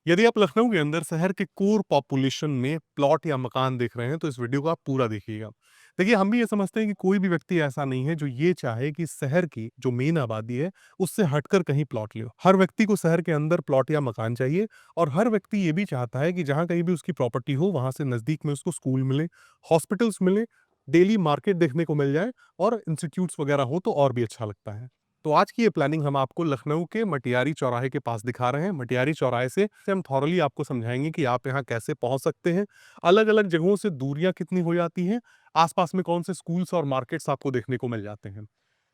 यदि आप लखनऊ के अंदर शहर के कोर पॉपुलेशन में प्लॉट या मकान देख रहे हैं तो इस वीडियो को आप पूरा देखिएगा। देखिए, हम भी ये समझते हैं कि कोई भी व्यक्ति ऐसा नहीं है जो ये चाहे कि शहर की जो मेन आबादी है उससे हटकर कहीं प्लॉट ले। हर व्यक्ति को शहर के अंदर प्लॉट या मकान चाहिए और हर व्यक्ति ये भी चाहता है कि जहां कहीं भी उसकी प्रॉपर्टी हो वहां से नजदीक में उसको स्कूल मिले, हॉस्पिटल्स मिले, डेली मार्केट देखने को मिल जाए और इंस्टीट्यूट्स वगैरह हो तो और भी अच्छा लगता है। तो आज की ये प्लानिंग हम आपको लखनऊ के मटियारी चौराहे के पास दिखा रहे हैं। मटियारी चौराहे से हम थॉरली आपको समझाएंगे कि आप यहाँ कैसे पहुंच सकते हैं, अलग-अलग जगहों से दूरियां कितनी हो जाती हैं, आसपास में कौन से स्कूल्स और मार्केट्स आपको देखने को मिल जाते हैं।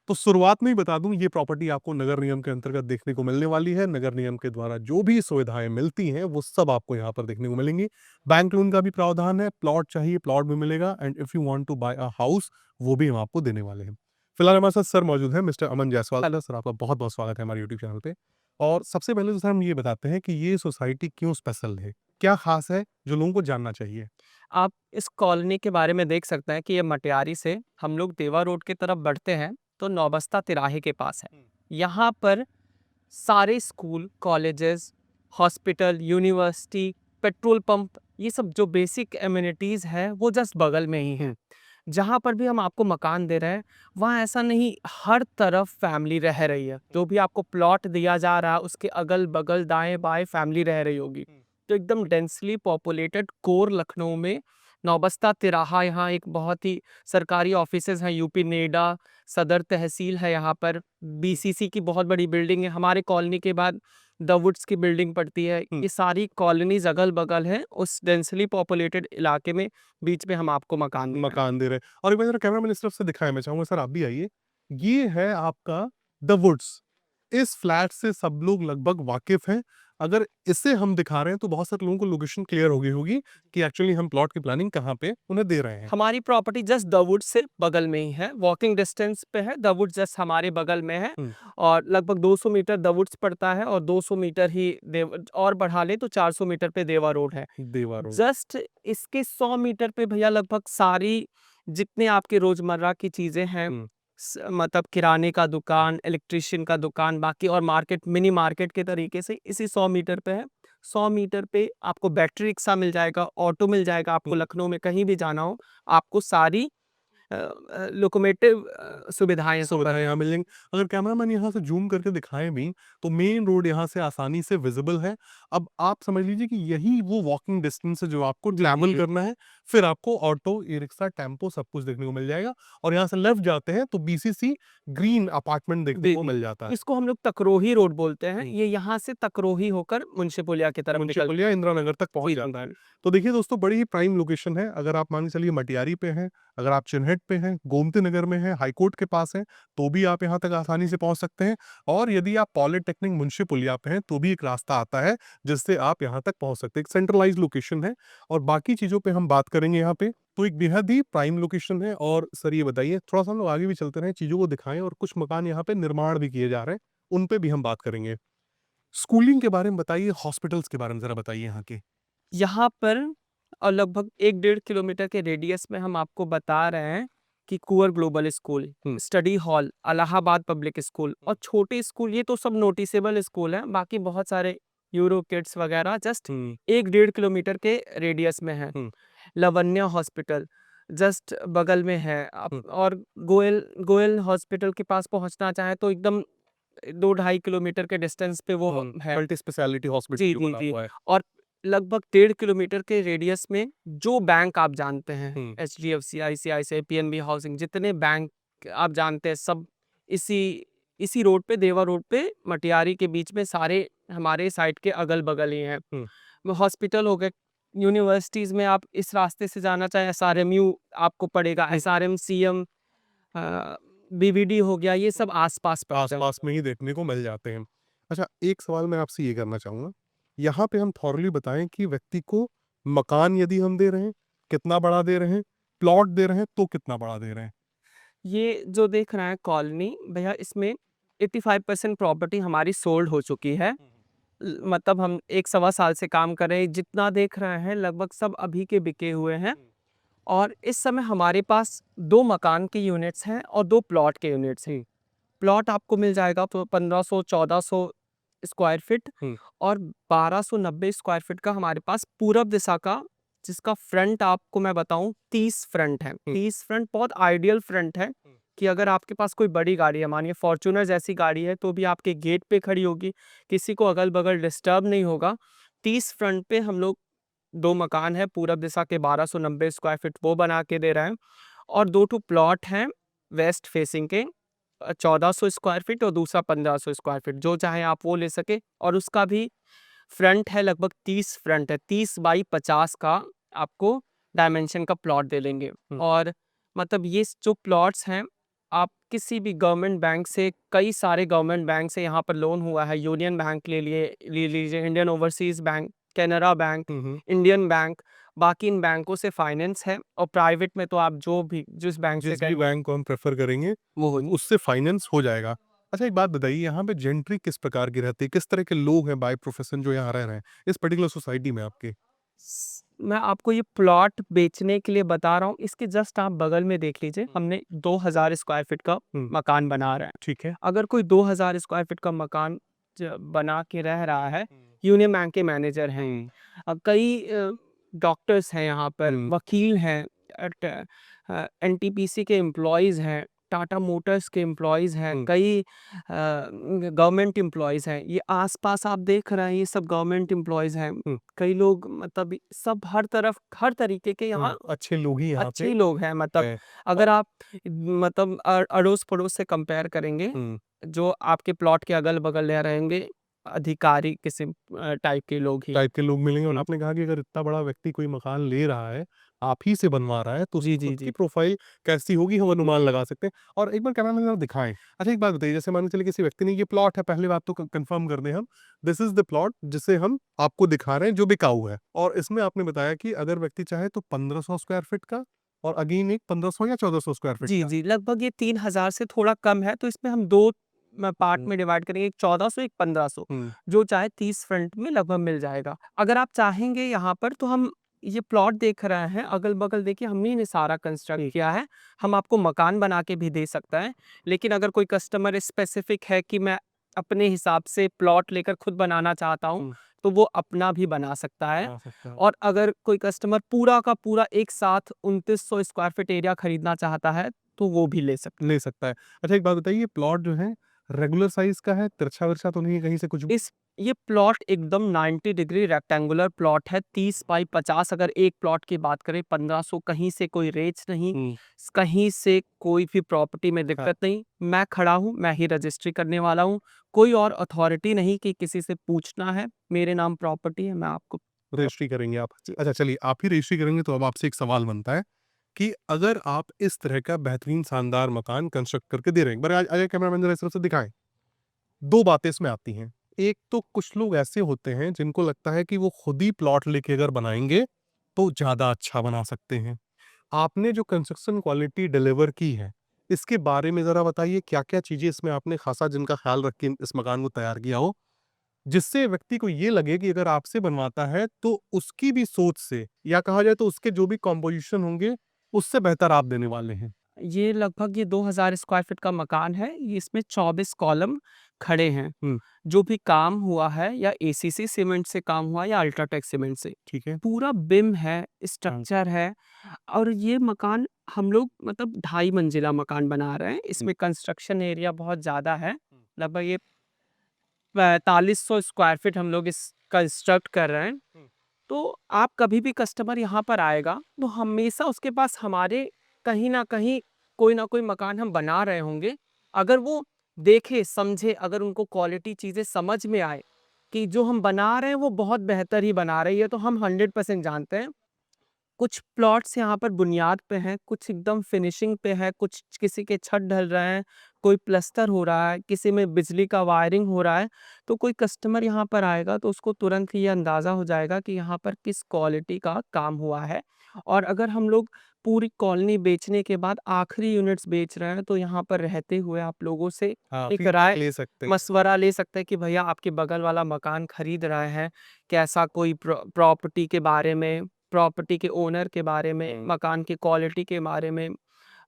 तो शुरुआत में ही बता दूं, ये प्रॉपर्टी आपको नगर निगम के अंतर्गत देखने को मिलने वाली है। नगर निगम के द्वारा जो भी सुविधाएं मिलती हैं वो सब आपको यहाँ पर देखने को मिलेंगी। बैंक लोन का भी प्रावधान है, प्लॉट चाहिए प्लॉट भी मिलेगा and if you want to buy a house वो भी हम आपको देने वाले हैं। फिलहाल हमारे साथ सर मौजूद हैं, मिस्टर अमन जायसवाल। हेलो सर, आपका बहुत बहुत स्वागत है हमारे यूट्यूब चैनल पे। और सबसे पहले तो सर हम ये बताते हैं कि ये सोसाइटी क्यों स्पेशल है, क्या खास है जो लोगों को जानना चाहिए। आप इस कॉलोनी के बारे में देख सकते हैं कि ये मटियारी से हम लोग देवा रोड की तरफ बढ़ते हैं तो नौबस्ता तिराहे के पास है। यहाँ पर सारे school, colleges, hospital, university, petrol pump, ये सब जो बेसिक एमिनिटीज़ है वो जस्ट बगल में ही हैं। जहाँ पर भी हम आपको मकान दे रहे हैं वहाँ ऐसा नहीं, हर तरफ फैमिली रह रही है। जो भी आपको प्लॉट दिया जा रहा है उसके अगल बगल दाएं बाएं फैमिली रह रही होगी। तो एकदम डेंसली पॉपुलेटेड कोर लखनऊ में नौबस्ता तिराहा, यहाँ एक बहुत ही सरकारी ऑफिसेज हैं, यूपी नेडा सदर तहसील है, यहाँ पर बीसीसी की बहुत बड़ी बिल्डिंग है, हमारे कॉलोनी के बाद द वुड्स की बिल्डिंग पड़ती है। ये सारी कॉलोनीज अगल बगल हैं उस डेंसली पॉपुलेटेड इलाके में, बीच में हम आपको मकान दे रहे हैं। मकान दे रहे हैं और एक बार जरा कैमरा मैन इस तरफ से दिखाएं, मैं चाहूंगा सर आप भी आइए। ये है आपका द वुड्स। इस फ्लैट से सब लोग लगभग वाकिफ हैं। अगर इसे हम दिखा रहे हैं तो बहुत सारे लोगों को लोकेशन क्लियर हो गई होगी कि एक्चुअली हम प्लॉट की प्लानिंग कहाँ पे उन्हें दे रहे हैं। हमारी प्रॉपर्टी जस्ट द वुड्स से बगल में ही है, वॉकिंग डिस्टेंस पे है। द वुड्स जस्ट हमारे बगल में है हम्म, और लगभग 200 मीटर द वुड्स पड़ता है और 200 मीटर ही देव और बढ़ा ले तो 400 मीटर पे देवा रोड है। देवा रोड। जस्ट इसके 100 मीटर पे भैया लगभग सारी जितने आपके रोजमर्रा की चीजें हैं, हम्म, मतलब किराने का दुकान, इलेक्ट्रिशियन का दुकान, बाकी और मार्केट, मिनी मार्केट के तरीके से इसी 100 मीटर पे है। 100 मीटर पे आपको बैटरी रिक्शा मिल जाएगा, ऑटो मिल जाएगा, आपको लखनऊ में कहीं भी जाना हो आपको सारी लोकोमोटिव सुविधाएं यहाँ पर सुविधाएं हैं। यहाँ मिल जाएंगी। अगर कैमरामैन यहाँ से जूम करके दिखाएं भी तो मेन रोड यहाँ से आसानी से विजिबल है। अब आप समझ लीजिए कि यही वो वॉकिंग डिस्टेंस है जो आपको जी जी ट्रैवल जी। करना है। फिर आपको ऑटो, ई रिक्शा, टेम्पो सब कुछ देखने को मिल जाएगा और यहाँ से लेफ्ट जाते हैं तो बीसीसी ग्रीन अपार्टमेंट देखने जी को जी। मिल जाता है। इसको हम लोग तकरोही रोड बोलते हैं, हम्म, ये यहाँ से तकरोही होकर मुंशी पुलिया की तरफ मुंशी निकल। पुलिया इंदिरा नगर तक पहुंच जी जी जाता है। जी। तो देखिए दोस्तों, बड़ी ही प्राइम लोकेशन है। अगर आप मान के चलिए मटियारी पे हैं, अगर आप चिन्हट पे हैं, गोमती नगर में हैं, हाईकोर्ट के पास हैं, तो भी आप यहाँ तक आसानी से पहुंच सकते हैं। और यदि आप पॉलिटेक्निक मुंशी पुलिया पे हैं तो भी एक रास्ता आता है जिससे आप यहाँ तक पहुंच सकते हैं। एक सेंट्रलाइज लोकेशन है। और बाकी चीजों पे हम बात करेंगे यहाँ पे, तो एक बेहद ही प्राइम लोकेशन है। और सर ये बताइए, थोड़ा सा हम लोग आगे भी चलते रहे, चीजों को दिखाएं, और कुछ मकान यहाँ पे निर्माण भी किए जा रहे हैं, उन पे भी हम बात करेंगे। स्कूलिंग के बारे में बताइए, हॉस्पिटल्स के बारे में जरा बताइए यहाँ के। यहाँ पर और लगभग 1-1.5 किलोमीटर के रेडियस में हम आपको बता रहे हैं कि Kunwar global school, hmm, study hall, Allahabad public school और छोटे स्कूल, ये तो सब नोटिसेबल स्कूल हैं। बाकी बहुत सारे यूरो किड्स वगैरह जस्ट हम्म, 1-1.5 किलोमीटर के रेडियस में है। हम्म, लवन्या हॉस्पिटल जस्ट बगल में है आप, हम्म, और गोयल गोयल हॉस्पिटल के पास पहुंचना चाहे तो एकदम 2-2.5 किलोमीटर के डिस्टेंस पे वो है। मल्टी स्पेशलिटी हॉस्पिटल जी जो जी बना जी। हुआ है। और लगभग 1.5 किलोमीटर के रेडियस में जो बैंक आप जानते हैं, हम्म, HDFC, ICICI, PNB हाउसिंग, जितने बैंक आप जानते हैं सब इसी इसी रोड पे, देवा रोड पे, मटियारी के बीच में सारे हमारे साइड के अगल बगल ही हैं। हम्म, वो हॉस्पिटल हो गए, यूनिवर्सिटीज में आप इस रास्ते से जाना चाहें SRMU आपको पड़ेगा, SRM, CM, BVD हो गया, ये सब आसपास पड़ते हैं। आसपास में ही देखने को मिल जाते हैं। अच्छा, एक सवाल मैं आपसे ये करना चाहूंगा, यहाँ पे हम थॉरली बताएं कि व्यक्ति को मकान यदि हम दे रहे हैं, कितना बड़ा दे रहे हैं, प्लॉट दे रहे हैं तो कितना बड़ा दे रहे हैं। ये जो देख रहे हैं कॉलोनी भैया, इसमें 85% प्रॉपर्टी हमारी सोल्ड हो चुकी है। मतलब हम 1-1.25 साल से काम कर रहे हैं, जितना देख रहे हैं लगभग सब अभी के बिके हुए हैं। और इस समय हमारे पास 2 मकान के यूनिट्स हैं और 2 प्लॉट के यूनिट्स हैं। प्लॉट आपको मिल जाएगा तो 1500-1400 स्क्वायर फीट हुँ। और 1290 स्क्वायर फीट का हमारे पास पूरब दिशा का, जिसका फ्रंट आपको मैं बताऊँ 30 फ्रंट है। हुँ। 30 फ्रंट बहुत आइडियल फ्रंट है हुँ। कि अगर आपके पास कोई बड़ी गाड़ी है, मानिए फॉर्च्यूनर जैसी गाड़ी है, तो भी आपके गेट पे खड़ी होगी, किसी को अगल-बगल डिस्टर्ब नहीं होगा। 30 फ्रंट पे हम लोग 2 मकान है पूरब दिशा के 1290 स्क्वायर फीट वो बना के दे रहे हैं और 2 ठो प्लॉट हैं वेस्ट फेसिंग के 1400 स्क्वायर फीट और दूसरा 1500 स्क्वायर फीट, जो चाहे आप वो ले सके और उसका भी फ्रंट है लगभग 30 फ्रंट है, 30 बाई 50 का आपको डायमेंशन का प्लॉट दे देंगे। हुँ। और मतलब ये जो प्लॉट्स हैं, आप किसी भी गवर्नमेंट बैंक से, कई सारे गवर्नमेंट बैंक से यहाँ पर लोन हुआ है, यूनियन बैंक ले लीजिए, Indian overseas bank, Canara bank, हुँ, हुँ। इंडियन बैंक, बाकी इन बैंकों से फाइनेंस है और प्राइवेट में तो आप जो भी जिस बैंक से जिस भी करेंगे बैंक को हम प्रेफ़र करेंगे, वो हो उससे फाइनेंस हो जाएगा। अच्छा एक बात बताइए यहाँ पे जेंट्री किस प्रकार की रहती है? किस तरह के लोग हैं बाय प्रोफ़ेशन जो यहाँ रह रहे हैं, इस पर्टिकुलर सोसाइटी में आपके? मैं आपको ये प्लॉट बेचने के लिए बता रहा हूँ, इसके जस्ट आप बगल में देख लीजिए, हमने 2000 स्क्वायर फीट का हुँ। मकान बना रहे हैं। ठीक है। अगर कोई 2000 स्क्वायर फीट का मकान बना के रह रहा है, यूनियन बैंक के मैनेजर हैं, कई डॉक्टर्स हैं यहाँ पर, हुँ। वकील हैं, एनटीपीसी के एम्प्लॉयज़ हैं, टाटा मोटर्स के एम्प्लॉयज़ हैं, हुँ। कई गवर्नमेंट एम्प्लॉयज़ हैं। ये आस-पास आप देख रहे हैं, ये सब गवर्नमेंट एम्प्लॉयज़ हैं। हुँ। कई लोग मतलब सब हर तरफ हर तरीके के यहाँ अच्छे लोग ही यहाँ अच्छे पे ही लोग हैं, मतलब हैं। अगर आप मतलब अड़ोस-पड़ोस से कंपेयर करेंगे, हुँ। जो आपके प्लॉट के अगल-बगल रह रहेंगे, अधिकारी किस्म टाइप के लोग ही। टाइप के लोग मिलेंगे और हुँ। आपने कहा कि अगर इतना बड़ा व्यक्ति कोई मकान ले रहा है, आप ही से बनवा रहा है, तो जी, उसकी जी, खुद की जी। प्रोफ़ाइल कैसी होगी हम अनुमान लगा सकते हैं। और एक बार कैमरामैन ज़रा दिखाएँ। अच्छा एक बात बताइए जैसे मान के चलिए किसी व्यक्ति ने ये प्लॉट है पहली बात तो कन्फर्म कर दें हम, दिस इज़ द प्लॉट जिसे हम आपको दिखा रहे हैं जो बिकाऊ है। और इसमें आपने बताया कि अगर व्यक्ति चाहे तो 1500 स्क्वायर फीट का और अगेन एक 1500 या 1400 स्क्वायर फीट जी, का। जी, लगभग ये 3000 से थोड़ा कम है, तो इसमें हम 2 पार्ट हुँ। में डिवाइड करेंगे, एक 1400 एक 1500, हुँ। जो चाहे 30 फ्रंट में लगभग मिल जाएगा। अगर आप चाहेंगे यहाँ पर तो हम ये प्लॉट देख रहे हैं, अगल-बगल देखिए हमने ही ने सारा कंस्ट्रक्ट किया है, हम आपको मकान बना के भी दे सकते हैं। लेकिन अगर कोई कस्टमर स्पेसिफिक है कि मैं अपने हिसाब से प्लॉट लेकर खुद बनाना चाहता हूँ, हुँ। तो वो अपना भी बना सकता है। बना सकता है। और अगर कोई कस्टमर पूरा का पूरा एक साथ 2900 स्क्वायर फीट एरिया खरीदना चाहता है, तो वो भी ले सकता है। ले सकता है। अच्छा एक बात बताइए ये प्लॉट जो है रेगुलर साइज़ का है, तिरछा-विरछा तो नहीं है कहीं से कुछ भी? ये प्लॉट एकदम 90 डिग्री रेक्टेंगुलर प्लॉट है, 30 बाई 50। अगर एक प्लॉट की बात करें 1500, कहीं से कोई रेच नहीं, हुँ। कहीं से कोई भी प्रॉपर्टी में हाँ। दिक्कत नहीं। मैं खड़ा हूँ, मैं ही रजिस्ट्री करने वाला हूँ। कोई और अथॉरिटी नहीं कि किसी से पूछना है, मेरे नाम प्रॉपर्टी है, मैं आपको रजिस्ट्री करेंगे आप। जी। अच्छा चलिए आप ही रजिस्ट्री करेंगे तो अब आपसे एक सवाल बनता है कि अगर आप इस तरह का बेहतरीन शानदार मकान कंस्ट्रक्ट करके दे रहे हैं, एक बार आगे कैमरामैन ज़रा इस तरफ से दिखाएँ। 2 बातें इसमें आती हैं। एक तो कुछ लोग ऐसे होते हैं जिनको लगता है कि वो खुद ही प्लॉट लेके अगर बनाएँगे, तो ज़्यादा अच्छा बना सकते हैं। आपने जो कंस्ट्रक्शन क्वालिटी डिलीवर की है, इसके बारे में ज़रा बताइए क्या-क्या चीज़ें इसमें आपने खासा जिनका ख़्याल रख के इस मकान को तैयार किया हो? जिससे व्यक्ति को ये लगे कि अगर आपसे बनवाता है तो उसकी भी सोच से या कहा जाए तो उसके जो भी कंपोज़िशन होंगे, उससे बेहतर आप देने वाले हैं। ये लगभग ये 2000 स्क्वायर फीट का मकान है। ये इसमें 24 कॉलम खड़े हैं। हुँ। जो भी काम हुआ है या एसीसी सीमेंट से काम हुआ या अल्ट्राटेक सीमेंट से, ठीक है। पूरा बिम है, हाँ। स्ट्रक्चर है और ये मकान हम लोग मतलब ढाई मंजिला मकान बना रहे हैं। हुँ। इसमें कंस्ट्रक्शन एरिया बहुत ज़्यादा है। लगभग ये 4500 स्क्वायर फीट हम लोग इस कंस्ट्रक्ट कर रहे हैं। हुँ। तो आप कभी भी कस्टमर यहाँ पर आएगा, तो हमेशा उसके पास हमारे कहीं न कहीं कोई ना कोई मकान हम बना रहे होंगे। अगर वो देखे, समझे, अगर उनको क्वालिटी चीज़ें समझ में आए कि जो हम बना रहे हैं वो बहुत बेहतर ही बना रहे हैं, ये तो हम 100% जानते हैं। कुछ प्लॉट्स यहाँ पर बुनियाद पे हैं, कुछ एकदम फिनिशिंग पे है, कुछ किसी के छत ढल रहे हैं, कोई प्लस्तर हो रहा है, किसी में बिजली का वायरिंग हो रहा है। तो कोई कस्टमर यहाँ पर आएगा तो उसको तुरंत ये अंदाज़ा हो जाएगा कि यहाँ पर किस क्वालिटी का काम हुआ है। और अगर हम लोग पूरी कॉलोनी बेचने के बाद आखिरी यूनिट्स बेच रहे हैं, तो यहाँ पर रहते हुए आप लोगों से हाँ, एक फीडबैक राय ले सकते हैं। मशवरा ले सकते हैं कि भैया आपके बगल वाला मकान खरीद रहे हैं, कैसा कोई प्रॉपर्टी के बारे में, प्रॉपर्टी के ओनर के बारे में, हुँ। मकान की क्वालिटी के बारे में,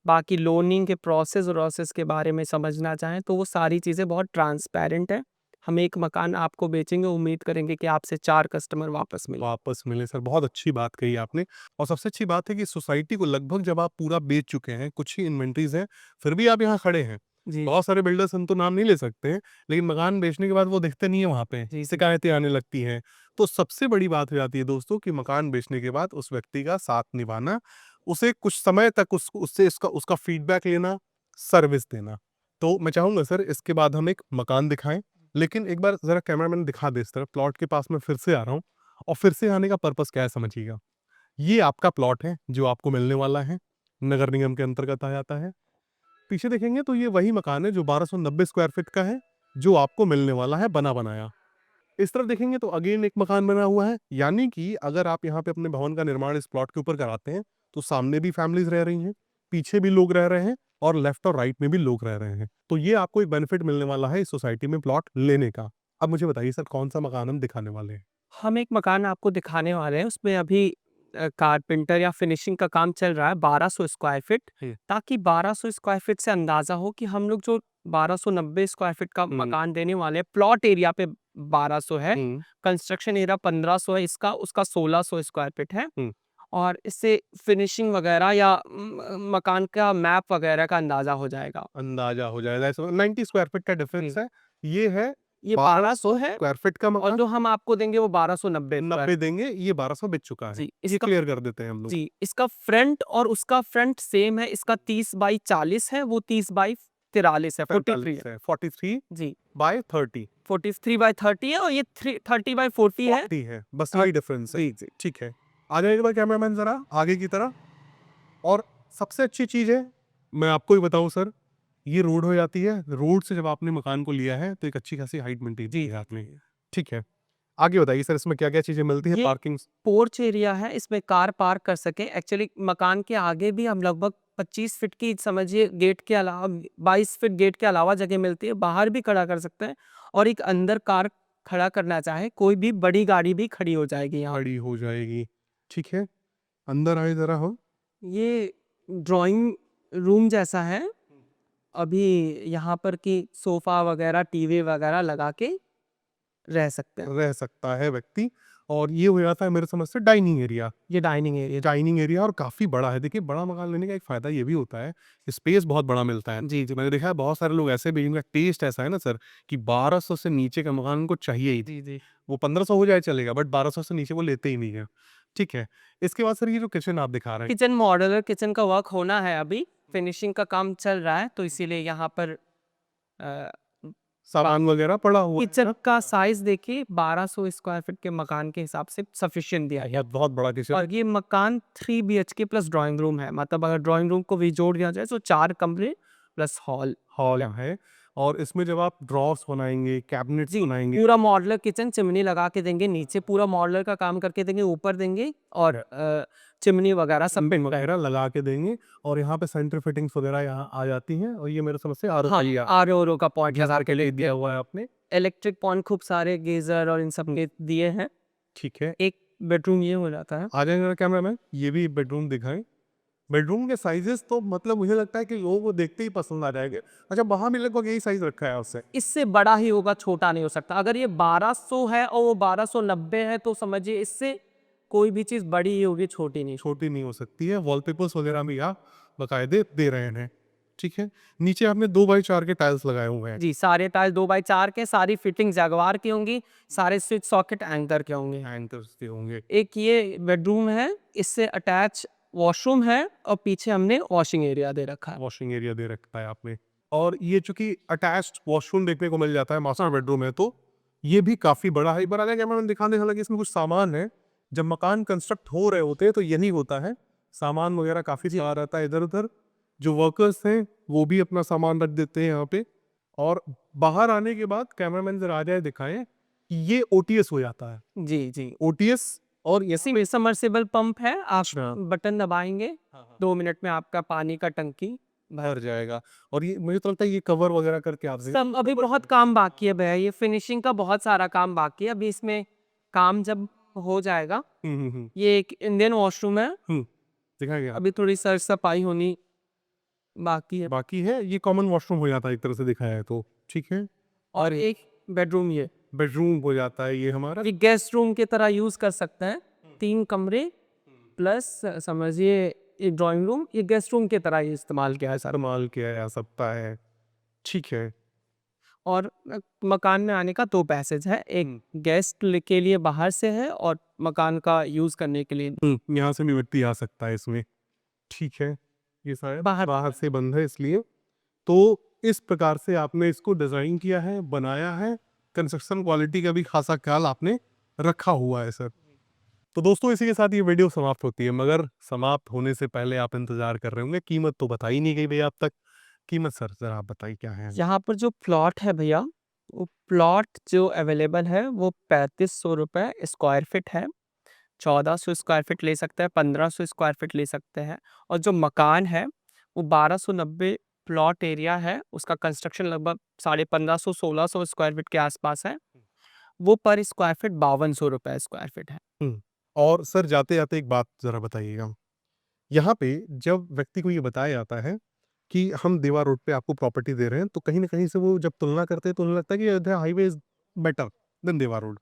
बाकी लोनिंग के प्रोसेस वरोसेस के बारे में समझना चाहें, तो वो सारी चीज़ें बहुत ट्रांसपेरेंट है। हम एक मकान आपको बेचेंगे, उम्मीद करेंगे कि आपसे 4 कस्टमर वापस मिले। वापस मिले सर, बहुत अच्छी बात कही आपने। और सबसे अच्छी बात है कि सोसाइटी को लगभग जब आप पूरा बेच चुके हैं, कुछ ही इन्वेंटरीज़ हैं, फिर भी आप यहाँ खड़े हैं। जी, बहुत सारे बिल्डर्स हम तो नाम नहीं ले सकते हैं, लेकिन मकान बेचने के बाद वो दिखते नहीं है वहाँ पे, जी। शिकायतें आने लगती हैं। तो सबसे बड़ी बात हो जाती है दोस्तों कि मकान बेचने के बाद उस व्यक्ति का साथ निभाना, उसे कुछ समय तक उससे उसका फीडबैक लेना, सर्विस देना। तो मैं चाहूँगा सर इसके बाद हम एक मकान दिखाएँ, लेकिन एक बार ज़रा कैमरामैन दिखा दे इस तरफ, प्लॉट के पास मैं फिर से आ रहा हूँ। और फिर से आने का पर्पस क्या है समझिएगा। ये आपका प्लॉट है जो आपको मिलने वाला है, नगर निगम के अंतर्गत आ जाता है। पीछे देखेंगे तो ये वही मकान है जो 1290 स्क्वायर फीट का है, जो आपको मिलने वाला है बना बनाया। इस तरफ देखेंगे तो अगेन एक मकान बना हुआ है, यानी कि अगर आप यहाँ पे अपने भवन का निर्माण इस प्लॉट के ऊपर कराते हैं, तो सामने भी फैमिलीज रह रही हैं, पीछे भी लोग रह रहे हैं और लेफ्ट और राइट में भी लोग रह रहे हैं। तो ये आपको एक बेनिफिट मिलने वाला है इस सोसाइटी में प्लॉट लेने का। अब मुझे बताइए सर कौन सा मकान हम दिखाने वाले हैं? हम एक मकान आपको दिखाने वाले हैं, उसमें अभी कारपेंटर या फिनिशिंग का काम चल रहा है 1200 स्क्वायर फीट, हुँ। ताकि 1200 स्क्वायर फीट से अंदाज़ा हो कि हम लोग जो 1290 स्क्वायर फीट का हुँ। मकान देने वाले हैं, प्लॉट एरिया पे 1200 है, हुँ। कंस्ट्रक्शन एरिया 1500 है इसका, उसका 1600 स्क्वायर फीट है। हुँ। और इससे फिनिशिंग वगैरह या मकान का मैप वगैरह का अंदाज़ा हो जाएगा। अंदाजा हो जाएगा, इसमें 90 स्क्वायर फीट का जी। डिफरेंस है। ये है ये 1200 1200 है स्क्वायर फीट का और मकान, जो हम आपको देंगे वो 1290 स्क्वायर। 90 देंगे, ये 1200 बिक चुका है। जी, ये इसका क्लियर कर देते हैं हम लोग। जी, इसका फ्रंट और उसका फ्रंट सेम है, इसका 30 बाई 40 है, वो 30 बाई 43 है, 43 है। 45 है, 43 जी, बाय 30, 43 बाई 30 है और ये 30 बाई 40 है। 40 है, बस और यही डिफरेंस है। जी, जी। ठीक है। आ जाइए एक बार कैमरामैन ज़रा आगे की तरफ। और सबसे अच्छी चीज़ है, मैं आपको ही बताऊँ सर, ये रोड हो जाती है। रोड से जब आपने मकान को लिया है, तो एक अच्छी खासी हाइट मेंटेन की जी, है आपने। जी। ठीक है। आगे बताइए सर इसमें क्या-क्या चीज़ें मिलती हैं? ये पार्किंग पोर्च एरिया है, इसमें कार पार्क कर सकें। एक्चुअली मकान के आगे भी हम लगभग 25 फीट की समझिए गेट के अलावा 22 फीट गेट के अलावा जगह मिलती है, बाहर भी खड़ा कर सकते हैं और एक अंदर कार खड़ा करना चाहे, कोई भी बड़ी गाड़ी भी खड़ी हो जाएगी यहाँ। खड़ी हो जाएगी। ठीक है। अंदर आए ज़रा हम। ये ड्राइंग रूम जैसा है, अभी यहाँ पर कि सोफ़ा वगैरह, टीवी वगैरह लगा के रह सकते हैं। रह सकता है व्यक्ति। और ये हो जाता है मेरे समझ से डाइनिंग एरिया। ये डाइनिंग एरिया। डाइनिंग एरिया और काफ़ी बड़ा है। देखिए बड़ा मकान लेने का एक फ़ायदा ये भी होता है, स्पेस बहुत बड़ा मिलता है। जी, जी। मैंने देखा है बहुत सारे लोग ऐसे भी जिनका टेस्ट ऐसा है ना सर कि 1200 से नीचे का मकान उनको चाहिए ही नहीं। जी, जी। वो 1500 हो जाए चलेगा बट 1200 से नीचे वो लेते ही नहीं है। ठीक है। इसके बाद सर ये जो किचन आप दिखा रहे हैं, किचन मॉड्यूलर किचन का वर्क होना है अभी, फिनिशिंग का काम चल रहा है, तो इसीलिए यहाँ पर अ, बा सामान वगैरह पड़ा हुआ है किचन ना? का साइज़ देखिए 1200 स्क्वायर फीट के मकान के हिसाब से सफिशिएंट दिया गया है। बहुत बड़ा किचन। और ये मकान 3 बीएचके प्लस ड्राइंग रूम है, मतलब अगर ड्राइंग रूम को भी जोड़ दिया जाए तो 4 कमरे प्लस हॉल। हॉल है और इसमें जब आप ड्रॉर्स बनाएँगे, कैबिनेट्स जी, बनाएँगे, पूरा मॉड्यूलर किचन चिमनी लगा के देंगे, नीचे पूरा मॉड्यूलर का काम करके देंगे, ऊपर देंगे और चिमनी वगैरह सब पे वगैरह लगा के देंगे और यहाँ पे सेंटर फिटिंग्स वगैरह यहाँ आ जाती हैं और ये मेरे समझ से आर हाँ, आर-ओ का पॉइंट लगा के लिए दिया दिया हुआ हुआ है। है आपने। इलेक्ट्रिक पॉइंट खूब सारे गीज़र और इन सब के दिए हैं। ठीक है। एक बेडरूम ये हो जाता है। आ जाएँ ज़रा कैमरामैन, ये भी बेडरूम दिखाएँ। बेडरूम के साइज़ेज़ तो मतलब मुझे लगता है कि लोगों को देखते ही पसंद आ जाएँगे। अच्छा वहाँ भी लगभग यही साइज़ रखा है उससे? इससे बड़ा ही होगा, छोटा नहीं हो सकता। अगर ये 1200 है और वो 1290 है तो समझिए इससे कोई भी चीज़ बड़ी ही होगी, छोटी नहीं। छोटी नहीं हो सकती है, वॉलपेपर्स वगैरह भी आप बाकायदे दे रहे हैं। ठीक है। नीचे आपने 2 बाई 4 के टाइल्स लगाए हुए हैं। जी, सारे टाइल 2 बाई 4 के, सारी फिटिंग जैगवार की होंगी, सारे स्विच सॉकेट एंकर के होंगे। एंकर्स के होंगे। एक ये बेडरूम है, इससे अटैच वॉशरूम है और पीछे हमने वॉशिंग एरिया दे रखा है। वॉशिंग एरिया दे रखा है आपने। और ये चूँकि अटैच्ड वॉशरूम देखने को मिल जाता है, मास्टर बेडरूम है तो ये भी काफ़ी बड़ा है। एक बार आ जाए कैमरामैन दिखा दें, हालाँकि इसमें कुछ सामान है। जब मकान कंस्ट्रक्ट हो रहे होते हैं तो यही होता है। सामान वगैरह काफ़ी सारा रहता है इधर-उधर। जो वर्कर्स हैं वो भी अपना सामान रख देते हैं यहाँ पे। और बाहर आने के बाद कैमरामैन ज़रा आ जाए दिखाएँ कि ये ओटीएस हो जाता है। जी, जी। ओटीएस और इसी में सबमर्सिबल पंप है, आप अच्छा। बटन दबाएँगे, हाँ, हाँ। 2 मिनट में आपका पानी का टंकी भर जाएगा। और ये मुझे तो लगता है ये कवर वगैरह करके आप सब अभी बहुत काम बाकी है भैया, ये फिनिशिंग का बहुत सारा काम बाकी है। अभी इसमें काम जब हो जाएगा, हुँ, हुँ, हुँ। ये एक इंडियन वॉशरूम है, हुँ, दिखाएँ क्या? अभी थोड़ी सर-सफाई होनी बाकी है। बाकी है, ये कॉमन वॉशरूम हो जाता है एक तरह से देखा जाए तो, ठीक है? और एक बेडरूम ये बेडरूम हो जाता है ये हमारा। ये गेस्ट रूम की तरह यूज कर सकते हैं। 3 कमरे प्लस समझिए ये ड्राइंग रूम, ये गेस्ट रूम की तरह ही इस्तेमाल किया है सर। इस्तेमाल किया जा सकता है। ठीक है। और मकान में आने का 2 पैसेज है, एक गेस्ट के लिए बाहर से है और मकान का यूज करने के लिए यहाँ से भी व्यक्ति आ सकता है इसमें। ठीक है। ये शायद बाहर बाहर से बंद है इसलिए। तो इस प्रकार से आपने इसको डिज़ाइन किया है, बनाया है। कंस्ट्रक्शन क्वालिटी का भी खासा ख्याल आपने रखा हुआ है सर। तो दोस्तों इसी के साथ ये वीडियो समाप्त होती है, मगर समाप्त होने से पहले आप इंतज़ार कर रहे होंगे, कीमत तो बताई नहीं गई भैया अब तक। कीमत सर ज़रा आप बताइए क्या है? यहाँ पर जो प्लॉट है भैया, वो प्लॉट जो अवेलेबल है वो 3500 रुपए स्क्वायर फीट है। 1400 स्क्वायर फीट ले सकते हैं, 1500 स्क्वायर फीट ले सकते हैं। और जो मकान है वो 1290 प्लॉट एरिया है, उसका कंस्ट्रक्शन लगभग 1550 1600 स्क्वायर फीट के आसपास है। वो पर स्क्वायर फीट 5200 रुपए स्क्वायर फीट है। और सर जाते-जाते एक बात ज़रा बताइएगा। यहाँ पे जब व्यक्ति को ये बताया जाता है कि हम देवा रोड पे आपको प्रॉपर्टी दे रहे हैं, तो कहीं न कहीं से वो जब तुलना करते हैं तो उन्हें लगता है कि Ayodhya highway is better than देवा रोड।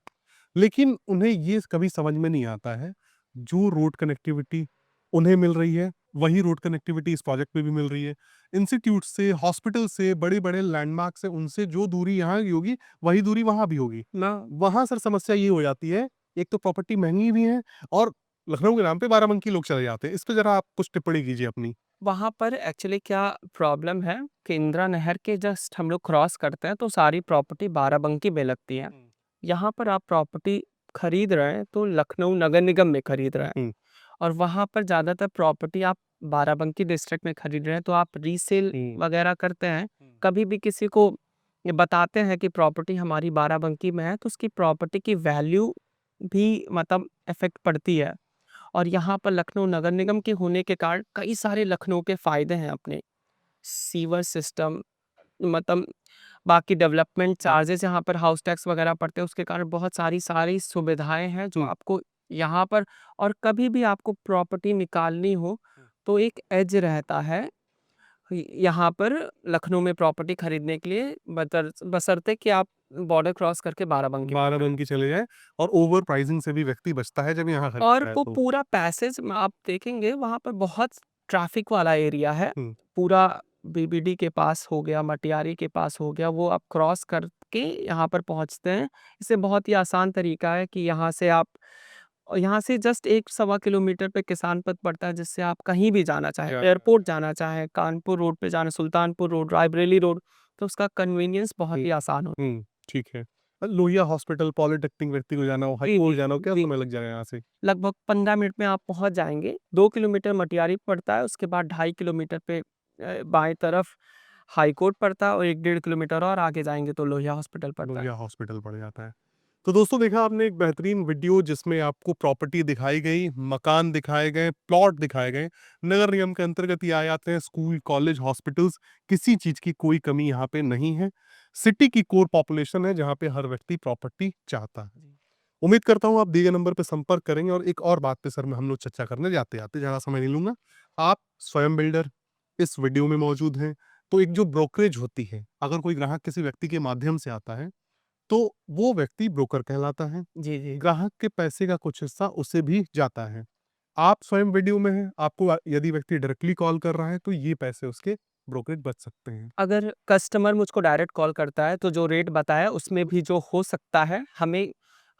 लेकिन उन्हें ये कभी समझ में नहीं आता है, जो रोड कनेक्टिविटी उन्हें मिल रही है, वही रोड कनेक्टिविटी इस प्रोजेक्ट में भी मिल रही है। इंस्टीट्यूट से, हॉस्पिटल से, बड़े-बड़े लैंडमार्क से, उनसे जो दूरी यहाँ की होगी, वही दूरी वहाँ भी होगी। ना वहाँ सर समस्या ये हो जाती है, एक तो प्रॉपर्टी महँगी भी है और लखनऊ के नाम पे बाराबंकी लोग चले जाते हैं। इस पे ज़रा आप कुछ टिप्पणी कीजिए अपनी। वहाँ पर एक्चुअली क्या प्रॉब्लम है कि इंदिरा नहर के जस्ट हम लोग क्रॉस करते हैं तो सारी प्रॉपर्टी बाराबंकी में लगती है। यहाँ पर आप प्रॉपर्टी खरीद रहे हैं तो लखनऊ नगर निगम में खरीद रहे हैं। हुँ। और वहाँ पर ज़्यादातर प्रॉपर्टी आप बाराबंकी डिस्ट्रिक्ट में खरीद रहे हैं तो आप रीसेल वगैरह करते हैं। कभी भी किसी को ये बताते हैं कि प्रॉपर्टी हमारी बाराबंकी में है तो उसकी प्रॉपर्टी की वैल्यू भी मतलब इफ़ेक्ट पड़ती है। और यहाँ पर लखनऊ नगर निगम के होने के कारण कई सारे लखनऊ के फ़ायदे हैं अपने। सीवर सिस्टम मतलब बाकी डेवलपमेंट चार्जेस यहाँ पर हाउस टैक्स वगैरह पड़ते हैं, उसके कारण बहुत सारी सुविधाएँ हैं जो आपको यहाँ पर। और कभी भी आपको प्रॉपर्टी निकालनी हो, तो एक एज रहता है यहाँ पर लखनऊ में प्रॉपर्टी खरीदने के लिए बशर्ते कि आप बॉर्डर क्रॉस करके बाराबंकी बाराबंकी चले जाएँ और ओवर प्राइसिंग से भी व्यक्ति बचता है जब यहाँ और खरीदता है वो तो। पूरा पैसेज में आप देखेंगे वहाँ पर बहुत ट्रैफिक वाला एरिया है। हुँ। पूरा बीबीडी के पास हो गया, मटियारी के पास हो गया, वो आप क्रॉस करके यहाँ पर पहुँचते हैं। इससे बहुत ही आसान तरीका है कि यहाँ से जस्ट 1 सवा किलोमीटर पे किसान पथ पड़ता है, जिससे आप कहीं भी जाना चाहें, या एयरपोर्ट जाना चाहें, कानपुर रोड पे जाना, सुल्तानपुर रोड, रायबरेली रोड, तो उसका कन्वीनियंस बहुत ही आसान होता है। ठीक है। लोहिया हॉस्पिटल, पॉलिटेक्निक व्यक्ति को जाना हो, हाई जी, कोर्ट जी, जाना हो, क्या जी। समय लग जाएगा यहाँ से? लगभग 15 मिनट में आप पहुँच जाएँगे। 2 किलोमीटर मटियारी पड़ता है, उसके बाद 2.5 किलोमीटर पे बाएँ तरफ हाई कोर्ट पड़ता है और 1 डेढ़ किलोमीटर और आगे जाएँगे तो लोहिया हॉस्पिटल पड़ता है। लोहिया हॉस्पिटल पड़ जाता है। तो दोस्तों देखा आपने एक बेहतरीन वीडियो जिसमें आपको प्रॉपर्टी दिखाई गई, मकान दिखाए गए, प्लॉट दिखाए गए। नगर निगम के अंतर्गत ये आ जाते हैं स्कूल, कॉलेज, हॉस्पिटल्स, किसी चीज़ की कोई कमी यहाँ पे नहीं है। सिटी की कोर पॉपुलेशन है जहाँ पे हर व्यक्ति प्रॉपर्टी चाहता है। उम्मीद करता हूँ आप दिए गए नंबर पे संपर्क करेंगे और एक और बात पे सर मैं हम लोग चर्चा करने जाते-जाते ज़्यादा समय नहीं लूँगा। आप स्वयं बिल्डर इस वीडियो में मौजूद हैं, तो एक जो ब्रोकरेज होती है, अगर कोई ग्राहक किसी व्यक्ति के माध्यम से आता है, तो वो व्यक्ति ब्रोकर कहलाता है। जी, जी। ग्राहक के पैसे का कुछ हिस्सा उसे भी जाता है। आप स्वयं वीडियो में हैं, आपको यदि व्यक्ति डायरेक्टली कॉल कर रहा है, तो ये पैसे उसके ब्रोकरेज बच सकते हैं। अगर कस्टमर मुझको डायरेक्ट कॉल करता है तो जो रेट बताया उसमें भी जो हो सकता है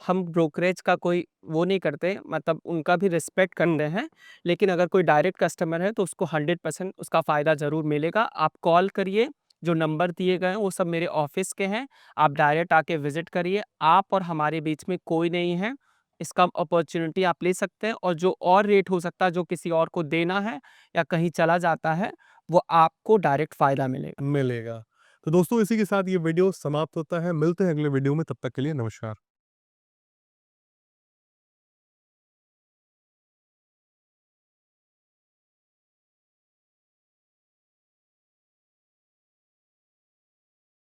हम ब्रोकरेज का कोई वो नहीं करते, मतलब उनका भी रिस्पेक्ट करते हैं। लेकिन अगर कोई डायरेक्ट कस्टमर है तो उसको 100% उसका फ़ायदा ज़रूर मिलेगा। आप कॉल करिए, जो नंबर दिए गए हैं वो सब मेरे ऑफ़िस के हैं। आप डायरेक्ट आके विज़िट करिए, आप और हमारे बीच में कोई नहीं है। इसका अपॉर्च्युनिटी आप ले सकते हैं और जो और रेट हो सकता है जो किसी और को देना है या कहीं चला जाता है, वो आपको डायरेक्ट फ़ायदा मिलेगा। मिलेगा। तो दोस्तों इसी के साथ ये वीडियो समाप्त होता है। मिलते हैं अगले वीडियो में, तब तक के लिए नमस्कार।